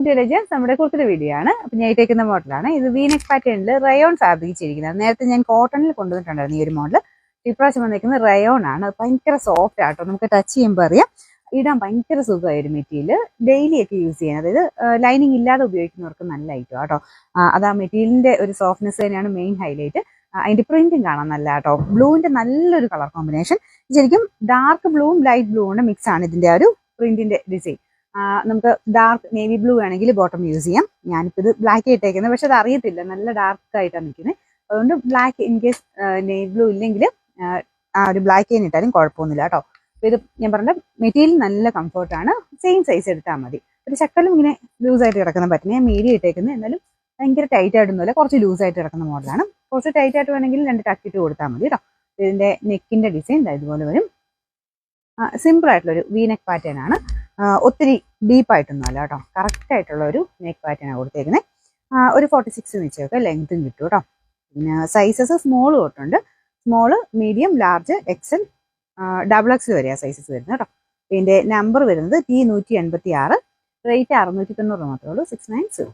Intelligence നമ്മുടെ കുർത്തിയുടെ video ആണ്. അപ്പം ഞാൻ ഇട്ടേക്കുന്ന മോഡലാണ്. ഇത് വീനെക്ക് പാറ്റേണിൽ റയോൺ ഫാബ്രിക് ചെയ്തിരിക്കുന്നത്. നേരത്തെ ഞാൻ കോട്ടണിൽ കൊണ്ടുവന്നിട്ടുണ്ടായിരുന്നു ഈ ഒരു മോഡൽ. ഇപ്രാവശ്യം വന്നിരിക്കുന്നത് റയോൺ ആണ്. ഭയങ്കര സോഫ്റ്റ് ആട്ടോ, നമുക്ക് ടച്ച് ചെയ്യുമ്പോൾ അറിയാം. ഇടാൻ ഭയങ്കര സുഖമായിരുന്നു. മെറ്റീരിയൽ ഡെയിലി ഒക്കെ യൂസ് ചെയ്യാൻ, അതായത് ലൈനിങ് ഇല്ലാതെ ഉപയോഗിക്കുന്നവർക്ക് നല്ല ഐറ്റം ആട്ടോ. അത് ആ മെറ്റീരിയലിന്റെ ഒരു സോഫ്റ്റ്നെസ് തന്നെയാണ് മെയിൻ ഹൈലൈറ്റ്. അതിന്റെ പ്രിന്റും കാണാൻ നല്ല ആട്ടോ. ബ്ലൂവിന്റെ നല്ലൊരു കളർ കോമ്പിനേഷൻ. ശരിക്കും ഡാർക്ക് ബ്ലൂവും ലൈറ്റ് ബ്ലൂവിന്റെ മിക്സ് ആണ് ഇതിന്റെ ഒരു പ്രിന്റിന്റെ ഡിസൈൻ. നമുക്ക് ഡാർക്ക് നേവി ബ്ലൂ വേണമെങ്കിൽ ബോട്ടം യൂസ് ചെയ്യാം. ഞാനിപ്പോൾ ഇത് ബ്ലാക്ക് ഇട്ടേക്കുന്നത്, പക്ഷെ അത് അറിയത്തില്ല, നല്ല ഡാർക്ക് ആയിട്ടാണ് നിൽക്കുന്നത്. അതുകൊണ്ട് black in case navy blue ഇല്ലെങ്കിൽ ആ ഒരു ബ്ലാക്ക് ഇട്ടാലും കുഴപ്പമൊന്നുമില്ല കേട്ടോ. ഇത് ഞാൻ പറഞ്ഞ മെറ്റീരിയൽ നല്ല കംഫർട്ടാണ്. സെയിം സൈസ് എടുത്താൽ മതി. ഒരു ചക്കലും ഇങ്ങനെ ലൂസായിട്ട് കിടക്കുന്ന പറ്റുന്ന ഞാൻ മീഡിയം ഇട്ടേക്കുന്നത്. എന്നാലും ഭയങ്കര ടൈറ്റ് ആയിട്ടൊന്നുമില്ല, കുറച്ച് ലൂസായിട്ട് കിടക്കുന്ന മോഡലാണ്. കുറച്ച് ടൈറ്റ് ആയിട്ട് വേണമെങ്കിൽ 2 ടക്കിട്ട് കൊടുത്താൽ മതി കേട്ടോ. ഇതിന്റെ നെക്കിന്റെ ഡിസൈൻ ഇതുപോലെ വരും. സിമ്പിൾ ആയിട്ടുള്ളൊരു വീനെക്ക് പാറ്റേൺ ആണ്. ഒത്തിരി ഡീപ്പായിട്ടൊന്നും അല്ല കേട്ടോ. കറക്റ്റ് ആയിട്ടുള്ള ഒരു നെക്ക് പാറ്റേൺ ആണ് കൊടുത്തേക്കുന്നത്. ഒരു 46 വെച്ചൊക്കെ ലെങ്ത്തും കിട്ടും കേട്ടോ. പിന്നെ സൈസസ് സ്മോൾ തൊട്ടുണ്ട്. Small, medium, large, XL, XXL വരെയാണ് സൈസസ് വരുന്നത് കേട്ടോ. ഇതിന്റെ നമ്പർ വരുന്നത് T186. റേറ്റ് 690 മാത്രമേ ഉള്ളൂ. 690.